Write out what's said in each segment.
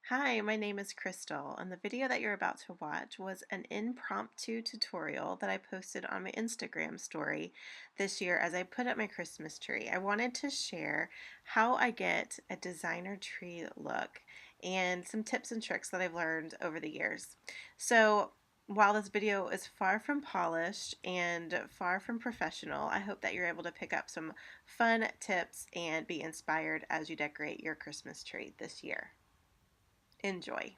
Hi, my name is Crystal, and the video that you're about to watch was an impromptu tutorial that I posted on my Instagram story this year as I put up my Christmas tree. I wanted to share how I get a designer tree look and some tips and tricks that I've learned over the years. So, while this video is far from polished and far from professional, I hope that you're able to pick up some fun tips and be inspired as you decorate your Christmas tree this year. Enjoy.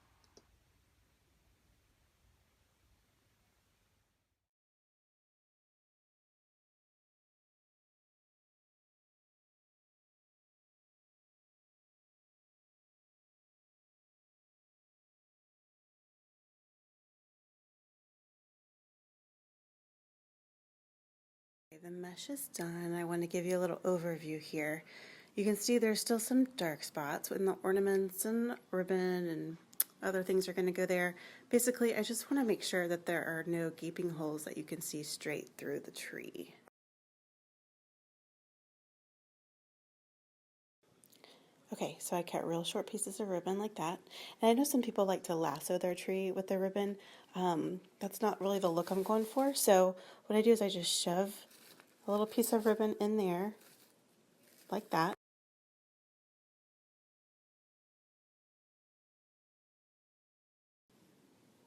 The mesh is done. I want to give you a little overview here. You can see there's still some dark spots when the ornaments and ribbon and other things are going to go there. Basically, I just want to make sure that there are no gaping holes that you can see straight through the tree. Okay, so I cut real short pieces of ribbon like that. And I know some people like to lasso their tree with their ribbon. That's not really the look I'm going for. So what I do is I just shove a little piece of ribbon in there like that.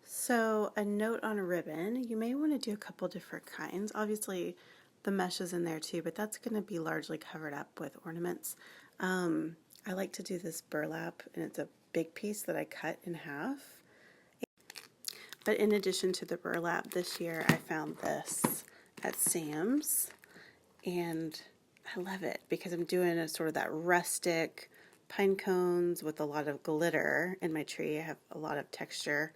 So a note on a ribbon, you may want to do a couple different kinds. Obviously the mesh is in there too, but that's going to be largely covered up with ornaments. I like to do this burlap, and it's a big piece that I cut in half. But in addition to the burlap, this year I found this at Sam's, and I love it because I'm doing a sort of that rustic pine cones with a lot of glitter in my tree. I have a lot of texture.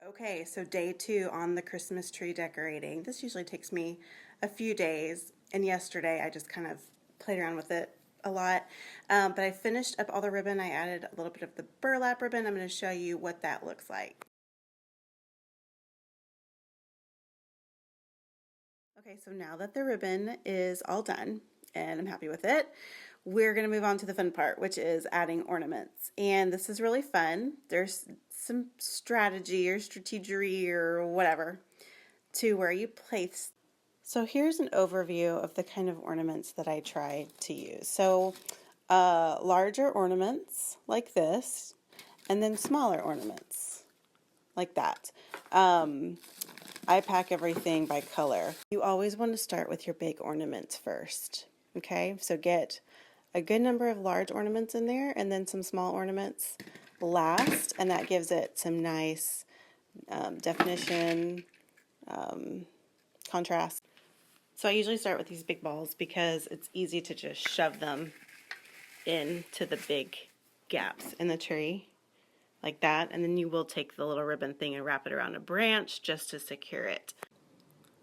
Okay, so day 2 on the Christmas tree decorating. This usually takes me a few days, and yesterday I just kind of played around with it a lot. But I finished up all the ribbon. I added a little bit of the burlap ribbon. I'm going to show you what that looks like. Okay, so now that the ribbon is all done and I'm happy with it, we're going to move on to the fun part, which is adding ornaments. And this is really fun. There's some strategy or strategery or whatever to where you place. So here's an overview of the kind of ornaments that I try to use. So larger ornaments like this, and then smaller ornaments like that. I pack everything by color. You always want to start with your big ornaments first. Okay, so get a good number of large ornaments in there and then some small ornaments last, and that gives it some nice definition, contrast. So I usually start with these big balls because it's easy to just shove them into the big gaps in the tree like that, and then you will take the little ribbon thing and wrap it around a branch just to secure it.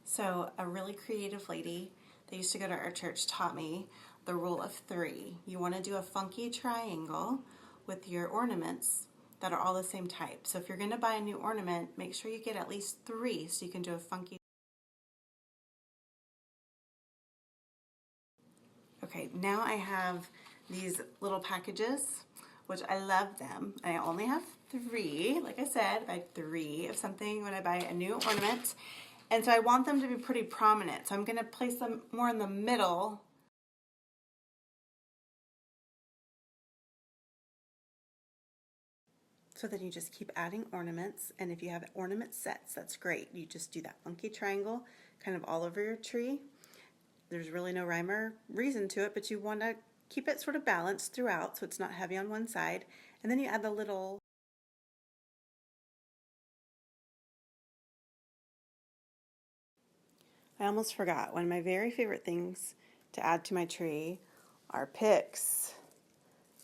So a really creative lady that used to go to our church taught me the rule of 3. You want to do a funky triangle with your ornaments that are all the same type. So if you're going to buy a new ornament, make sure you get at least 3 so you can do a funky. Okay, now I have these little packages, which I love them. I only have 3. Like I said, I have 3 of something when I buy a new ornament. And so I want them to be pretty prominent. So I'm going to place them more in the middle. So then you just keep adding ornaments. And if you have ornament sets, that's great. You just do that funky triangle kind of all over your tree. There's really no rhyme or reason to it, but you want to keep it sort of balanced throughout so it's not heavy on one side. And then you add the little. I almost forgot. One of my very favorite things to add to my tree are picks.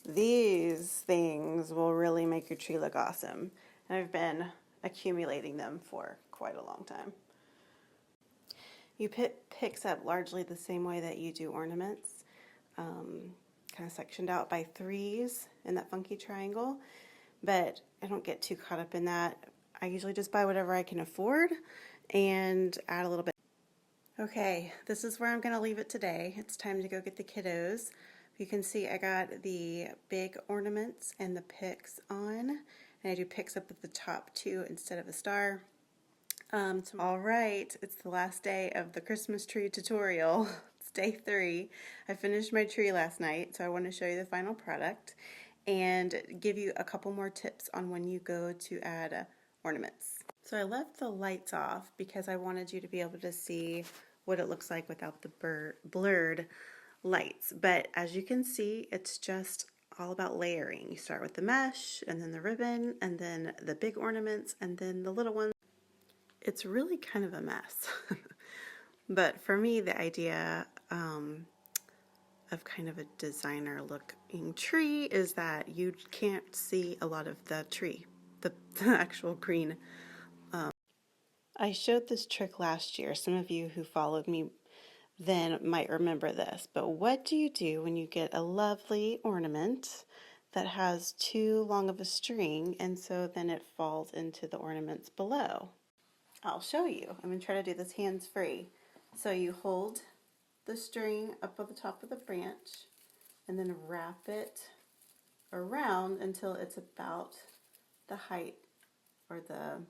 These things will really make your tree look awesome. And I've been accumulating them for quite a long time. You pick picks up largely the same way that you do ornaments, kind of sectioned out by 3s in that funky triangle, but I don't get too caught up in that. I usually just buy whatever I can afford and add a little bit. Okay, this is where I'm going to leave it today. It's time to go get the kiddos. You can see I got the big ornaments and the picks on, and I do picks up at the top too instead of a star. All right, it's the last day of the Christmas tree tutorial. It's day 3. I finished my tree last night, so I want to show you the final product and give you a couple more tips on when you go to add ornaments. So I left the lights off because I wanted you to be able to see what it looks like without the blurred lights. But as you can see, it's just all about layering. You start with the mesh, and then the ribbon, and then the big ornaments, and then the little ones. It's really kind of a mess. But for me, the idea of kind of a designer looking tree is that you can't see a lot of the tree, the actual green. I showed this trick last year. Some of you who followed me then might remember this. But what do you do when you get a lovely ornament that has too long of a string, and so then it falls into the ornaments below? I'll show you. I'm going to try to do this hands-free. So you hold the string up at the top of the branch and then wrap it around until it's about the height or the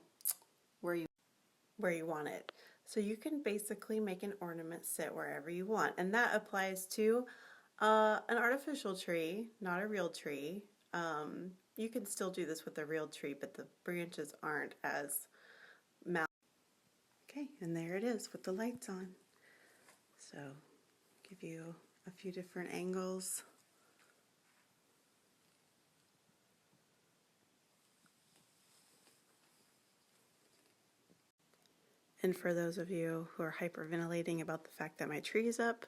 where you want it. So you can basically make an ornament sit wherever you want, and that applies to an artificial tree, not a real tree. You can still do this with a real tree, but the branches aren't as malleable. Okay, and there it is with the lights on. So give you a few different angles. And for those of you who are hyperventilating about the fact that my tree is up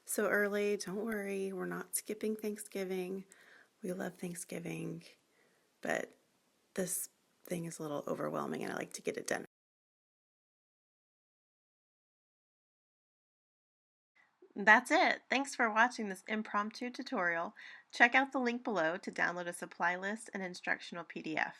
so early, don't worry, we're not skipping Thanksgiving. We love Thanksgiving, but this thing is a little overwhelming and I like to get it done. That's it. Thanks for watching this impromptu tutorial. Check out the link below to download a supply list and instructional PDF.